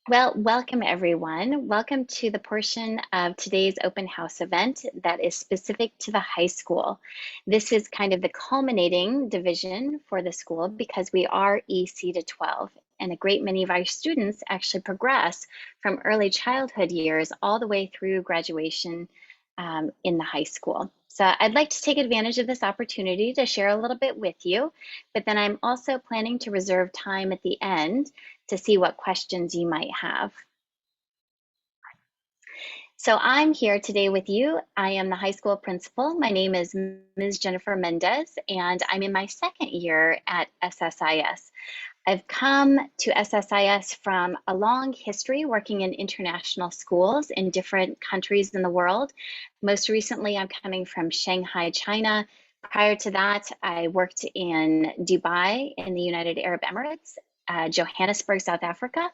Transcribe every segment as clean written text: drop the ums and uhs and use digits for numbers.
Well, welcome everyone. Welcome to the portion of today's open house event that is specific to the high school. This is kind of the culminating division for the school because we are EC to 12, and a great many of our students actually progress from early childhood years all the way through graduation in the high school. So I'd like to take advantage of this opportunity to share a little bit with you, but then I'm also planning to reserve time at the end to see what questions you might have. So I'm here today with you. I am the high school principal. My name is Ms. Jennifer Mendez, and I'm in my second year at SSIS. I've come to SSIS from a long history working in international schools in different countries in the world. Most recently, I'm coming from Shanghai, China. Prior to that, I worked in Dubai in the United Arab Emirates, Johannesburg, South Africa,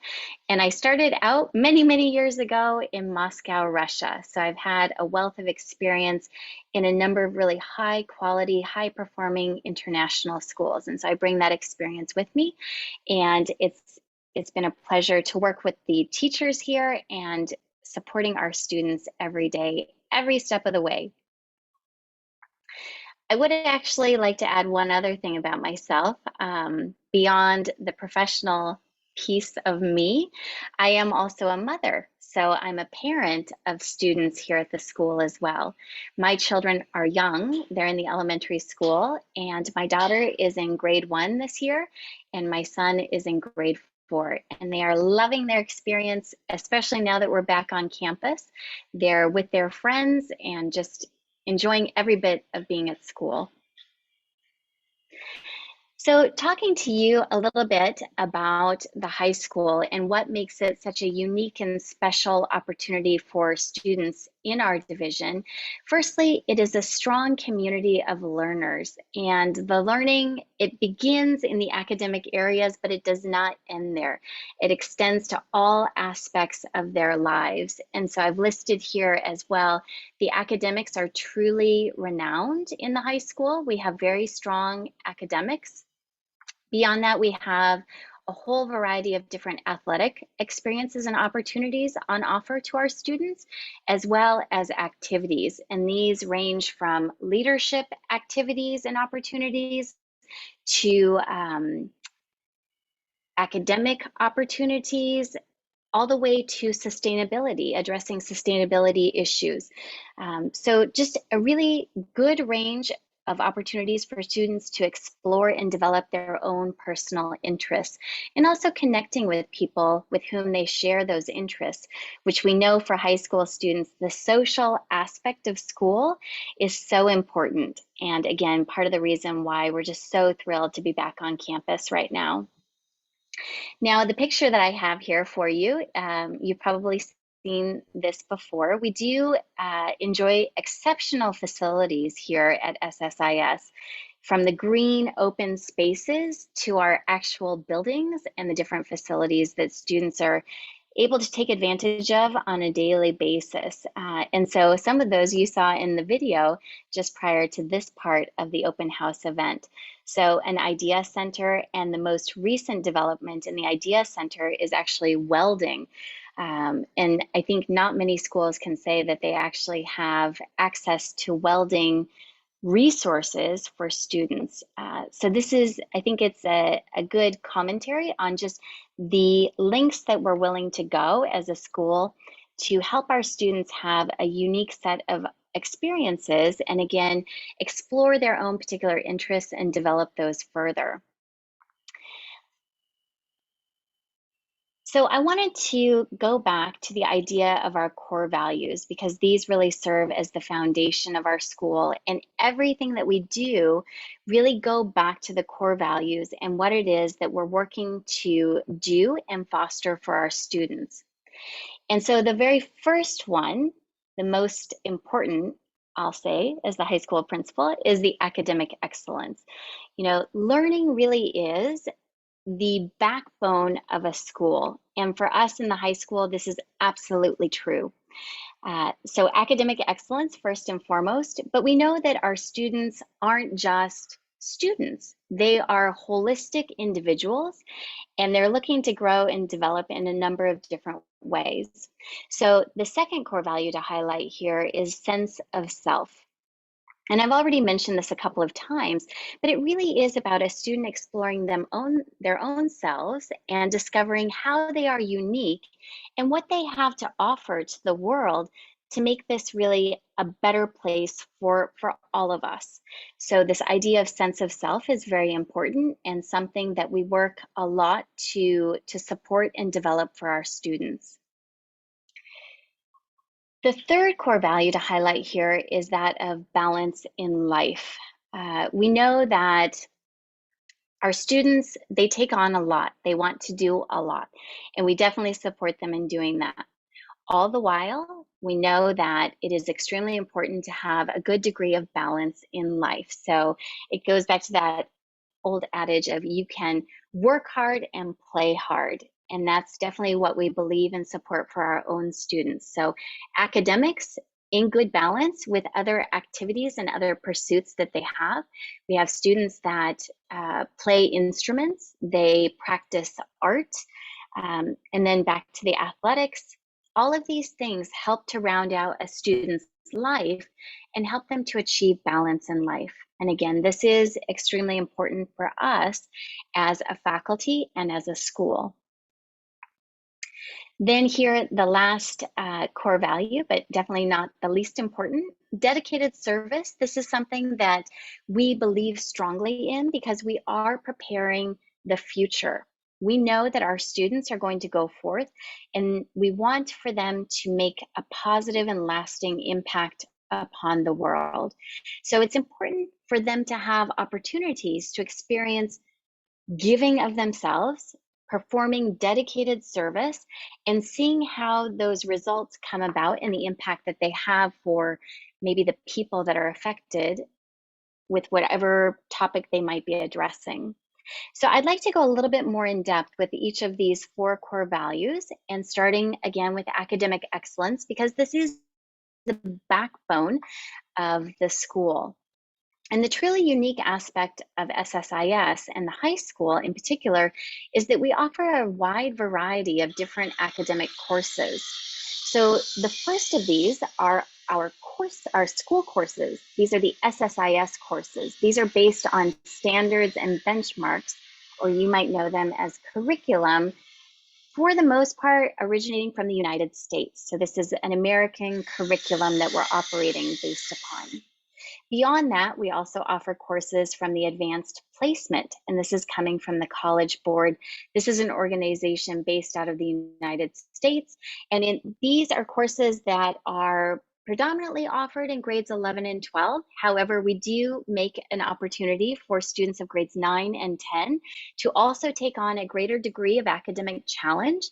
and I started out many, many years ago in Moscow, Russia. So I've had a wealth of experience in a number of really high quality, high performing international schools. And so I bring that experience with me. And it's been a pleasure to work with the teachers here and supporting our students every day, every step of the way. I would actually like to add one other thing about myself. Beyond the professional piece of me, I am also a mother. So I'm a parent of students here at the school as well. My children are young, they're in the elementary school, and my daughter is in grade 1 this year, and my son is in grade 4. And they are loving their experience, especially now that we're back on campus. They're with their friends and just enjoying every bit of being at school. So talking to you a little bit about the high school and what makes it such a unique and special opportunity for students in our division. Firstly, it is a strong community of learners, and the learning, it begins in the academic areas, but it does not end there. It extends to all aspects of their lives. And so I've listed here as well, the academics are truly renowned in the high school. We have very strong academics. Beyond that, we have a whole variety of different athletic experiences and opportunities on offer to our students, as well as activities. And these range from leadership activities and opportunities to academic opportunities, all the way to sustainability, addressing sustainability issues. So just a really good range of opportunities for students to explore and develop their own personal interests, and also connecting with people with whom they share those interests, which we know for high school students, the social aspect of school is so important. And again, part of the reason why we're just so thrilled to be back on campus right now. Now, the picture that I have here for you, you've probably seen this before. We do enjoy exceptional facilities here at SSIS, from the green open spaces to our actual buildings and the different facilities that students are able to take advantage of on a daily basis. And so some of those you saw in the video just prior to this part of the open house event. So an idea center, and the most recent development in the idea center is actually welding. And I think not many schools can say that they actually have access to welding resources for students. So this is, I think it's a good commentary on just the lengths that we're willing to go as a school to help our students have a unique set of experiences, and again, explore their own particular interests and develop those further. So I wanted to go back to the idea of our core values, because these really serve as the foundation of our school, and everything that we do really go back to the core values and what it is that we're working to do and foster for our students. And so the very first one, the most important, I'll say, as the high school principal, is the academic excellence. You know, learning really is the backbone of a school. And for us in the high school, this is absolutely true. So academic excellence first and foremost, but we know that our students aren't just students. They are holistic individuals, and they're looking to grow and develop in a number of different ways. So the second core value to highlight here is sense of self. And I've already mentioned this a couple of times, but it really is about a student exploring their own selves and discovering how they are unique and what they have to offer to the world to make this really a better place for all of us. So this idea of sense of self is very important and something that we work a lot to support and develop for our students. The third core value to highlight here is that of balance in life. We know that our students, they take on a lot. They want to do a lot, and we definitely support them in doing that. All the while, we know that it is extremely important to have a good degree of balance in life. So it goes back to that old adage of you can work hard and play hard. And that's definitely what we believe and support for our own students. So academics in good balance with other activities and other pursuits that they have. We have students that play instruments, they practice art, and then back to the athletics. All of these things help to round out a student's life and help them to achieve balance in life. And again, this is extremely important for us as a faculty and as a school. Then here, the last core value, but definitely not the least important, dedicated service. This is something that we believe strongly in because we are preparing the future. We know that our students are going to go forth, and we want for them to make a positive and lasting impact upon the world. So it's important for them to have opportunities to experience giving of themselves, performing dedicated service, and seeing how those results come about and the impact that they have for maybe the people that are affected with whatever topic they might be addressing. So I'd like to go a little bit more in depth with each of these four core values, and starting again with academic excellence, because this is the backbone of the school. And the truly unique aspect of SSIS and the high school in particular is that we offer a wide variety of different academic courses. So the first of these are our school courses. These are the SSIS courses. These are based on standards and benchmarks, or you might know them as curriculum, for the most part originating from the United States. So this is an American curriculum that we're operating based upon. Beyond that, we also offer courses from the Advanced Placement, and this is coming from the College Board. This is an organization based out of the United States, and these are courses that are predominantly offered in grades 11 and 12. However, we do make an opportunity for students of grades 9 and 10 to also take on a greater degree of academic challenge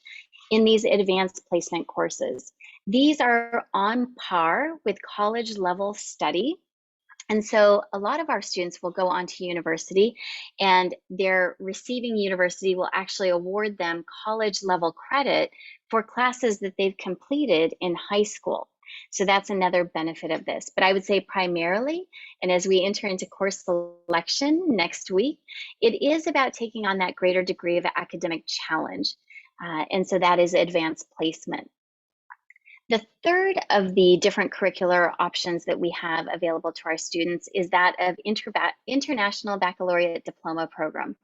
in these advanced placement courses. These are on par with college level study. And so a lot of our students will go on to university, and their receiving university will actually award them college level credit for classes that they've completed in high school. So that's another benefit of this. But I would say primarily, and as we enter into course selection next week, it is about taking on that greater degree of academic challenge. And so that is advanced placement. The third of the different curricular options that we have available to our students is that of International Baccalaureate Diploma Program.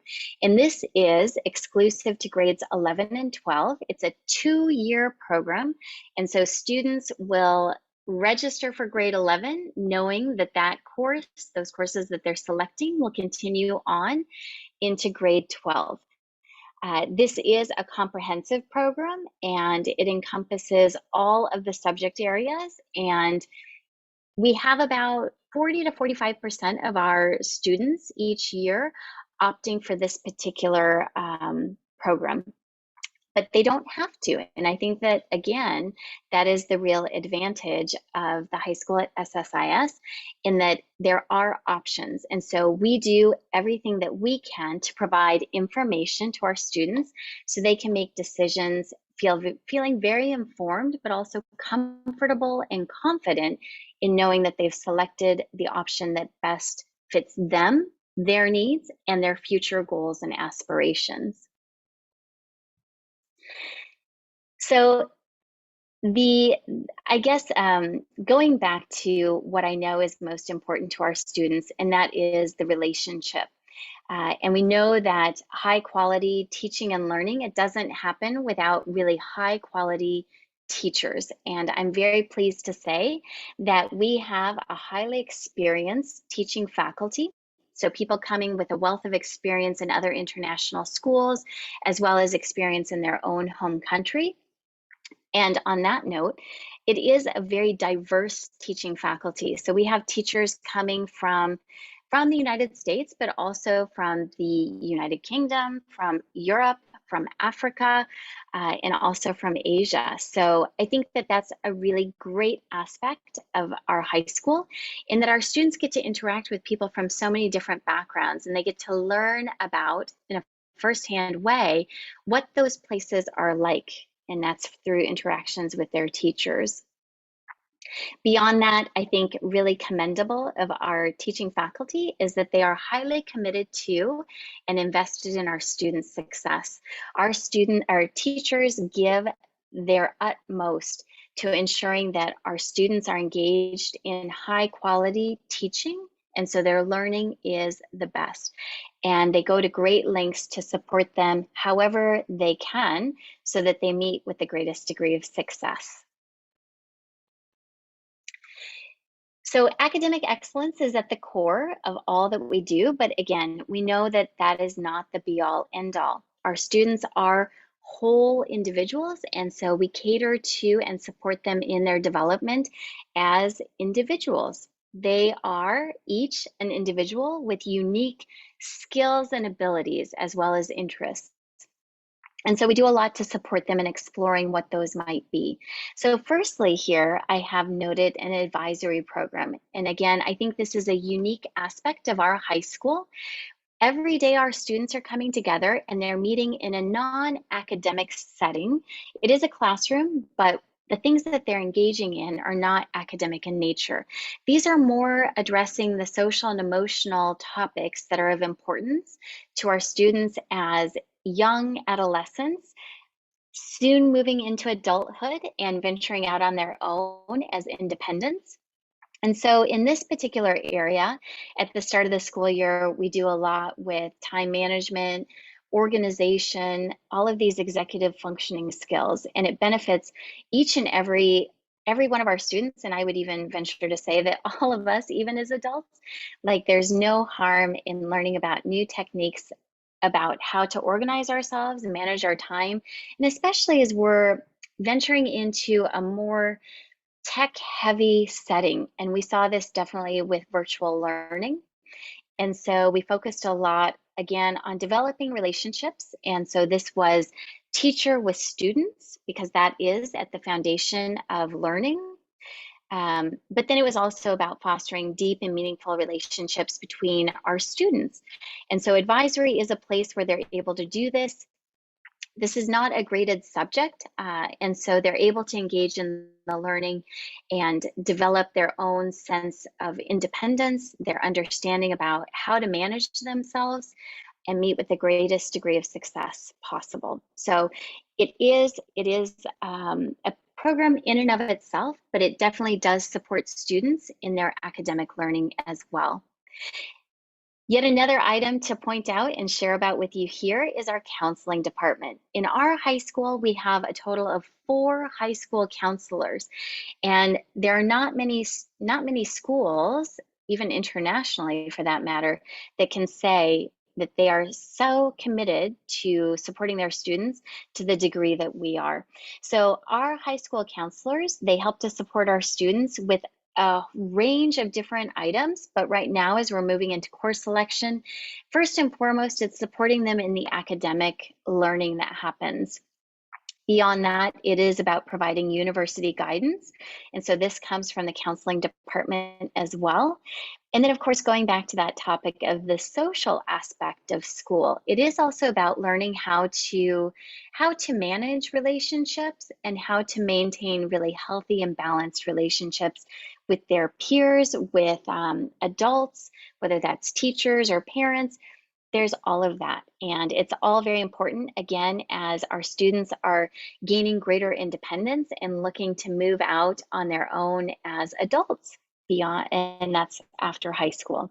And this is exclusive to grades 11 and 12. It's a 2-year program. And so students will register for grade 11 knowing that those courses that they're selecting will continue on into grade 12. This is a comprehensive program, and it encompasses all of the subject areas, and we have about 40 to 45% of our students each year opting for this particular program. But they don't have to. And I think that, again, that is the real advantage of the high school at SSIS, in that there are options. And so we do everything that we can to provide information to our students so they can make decisions feeling very informed, but also comfortable and confident in knowing that they've selected the option that best fits them their needs and their future goals and aspirations. So the, I guess, going back to what I know is most important to our students, and that is the relationship. And we know that high quality teaching and learning, it doesn't happen without really high quality teachers. And I'm very pleased to say that we have a highly experienced teaching faculty. So people coming with a wealth of experience in other international schools, as well as experience in their own home country. And on that note, it is a very diverse teaching faculty. So we have teachers coming from the United States, but also from the United Kingdom, from Europe, from Africa, and also from Asia. So I think that that's a really great aspect of our high school, in that our students get to interact with people from so many different backgrounds, and they get to learn about, in a firsthand way, what those places are like. And that's through interactions with their teachers. Beyond that, I think really commendable of our teaching faculty is that they are highly committed to and invested in our students' success. Our teachers give their utmost to ensuring that our students are engaged in high quality teaching, and so their learning is the best. And they go to great lengths to support them however they can so that they meet with the greatest degree of success. So academic excellence is at the core of all that we do, but again, we know that that is not the be-all, end-all. Our students are whole individuals, and so we cater to and support them in their development as individuals. They are each an individual with unique skills and abilities as well as interests. And so we do a lot to support them in exploring what those might be. So firstly here, I have noted an advisory program. And again, I think this is a unique aspect of our high school. Every day our students are coming together and they're meeting in a non-academic setting. It is a classroom, but the things that they're engaging in are not academic in nature. These are more addressing the social and emotional topics that are of importance to our students as young adolescents, soon moving into adulthood and venturing out on their own as independents. And so in this particular area, at the start of the school year, we do a lot with time management, organization, all of these executive functioning skills, and it benefits each and every one of our students. And I would even venture to say that all of us, even as adults, like there's no harm in learning about new techniques about how to organize ourselves and manage our time. And especially as we're venturing into a more tech heavy setting. And we saw this definitely with virtual learning. And so we focused a lot, again, on developing relationships. And so this was teacher with students, because that is at the foundation of learning. But then it was also about fostering deep and meaningful relationships between our students. And so advisory is a place where they're able to do this. This is not a graded subject, and so they're able to engage in the learning and develop their own sense of independence, their understanding about how to manage themselves and meet with the greatest degree of success possible. So it is a program in and of itself, but it definitely does support students in their academic learning as well. Yet another item to point out and share about with you here is our counseling department. In our high school, we have a total of 4 high school counselors, and there are not many schools, even internationally for that matter, that can say that they are so committed to supporting their students to the degree that we are. So our high school counselors, they help to support our students with a range of different items, but right now as we're moving into course selection, first and foremost, it's supporting them in the academic learning that happens. Beyond that, it is about providing university guidance. And so this comes from the counseling department as well. And then, of course, going back to that topic of the social aspect of school, it is also about learning how to manage relationships and how to maintain really healthy and balanced relationships with their peers, with adults, whether that's teachers or parents. There's all of that. And it's all very important, again, as our students are gaining greater independence and looking to move out on their own as adults beyond, and that's after high school.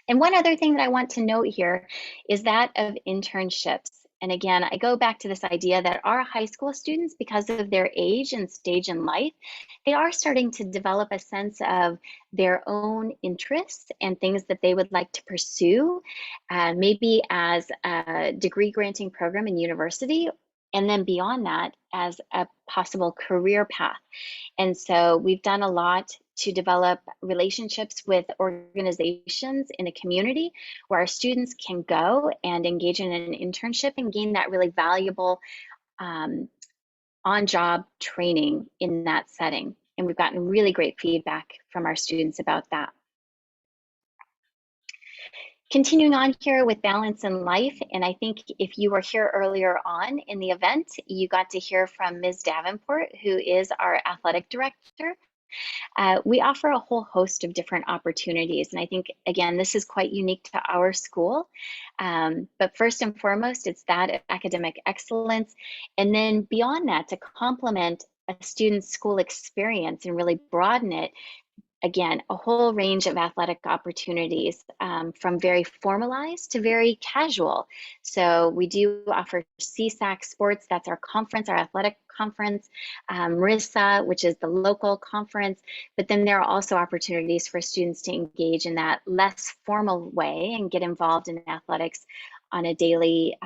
And one other thing that I want to note here is that of internships. And again, I go back to this idea that our high school students, because of their age and stage in life, they are starting to develop a sense of their own interests and things that they would like to pursue, maybe as a degree granting program in university, and then beyond that as a possible career path. And so we've done a lot to develop relationships with organizations in a community where our students can go and engage in an internship and gain that really valuable on-job training in that setting. And we've gotten really great feedback from our students about that. Continuing on here with balance in life, and I think if you were here earlier on in the event, you got to hear from Ms. Davenport, who is our athletic director. We offer a whole host of different opportunities, and I think, again, this is quite unique to our school. But first and foremost, it's that academic excellence, and then beyond that, to complement a student's school experience and really broaden it. Again, a whole range of athletic opportunities, from very formalized to very casual. So we do offer CSAC Sports, that's our conference, our athletic conference, RISA, which is the local conference, but then there are also opportunities for students to engage in that less formal way and get involved in athletics on a daily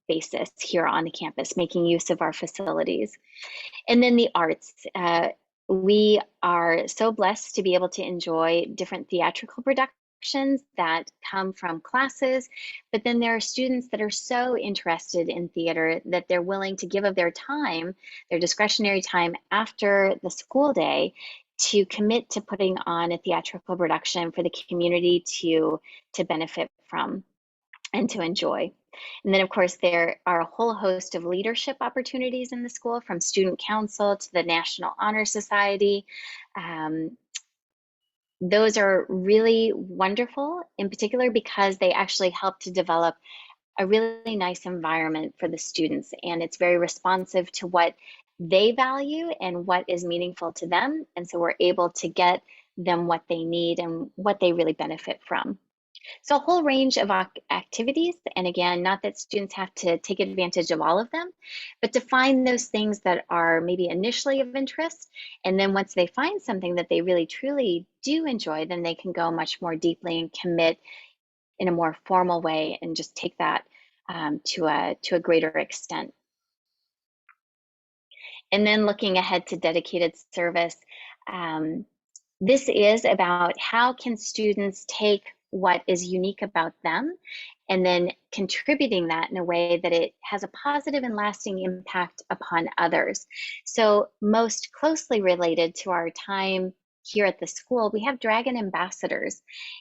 basis here on the campus, making use of our facilities. And then the arts. We are so blessed to be able to enjoy different theatrical productions that come from classes, but then there are students that are so interested in theater that they're willing to give of their time, their discretionary time after the school day, to commit to putting on a theatrical production for the community to benefit from and to enjoy. And then, of course, there are a whole host of leadership opportunities in the school, from student council to the National Honor Society. Those are really wonderful, in particular because they actually help to develop a really nice environment for the students, and it's very responsive to what they value and what is meaningful to them. And so we're able to get them what they need and what they really benefit from. So a whole range of activities, and again, not that students have to take advantage of all of them, but to find those things that are maybe initially of interest, and then once they find something that they really truly do enjoy, then they can go much more deeply and commit in a more formal way and just take that to a greater extent. And then looking ahead to dedicated service, this is about how can students take what is unique about them and then contributing that in a way that it has a positive and lasting impact upon others. So most closely related to our time here at the school, we have Dragon Ambassadors.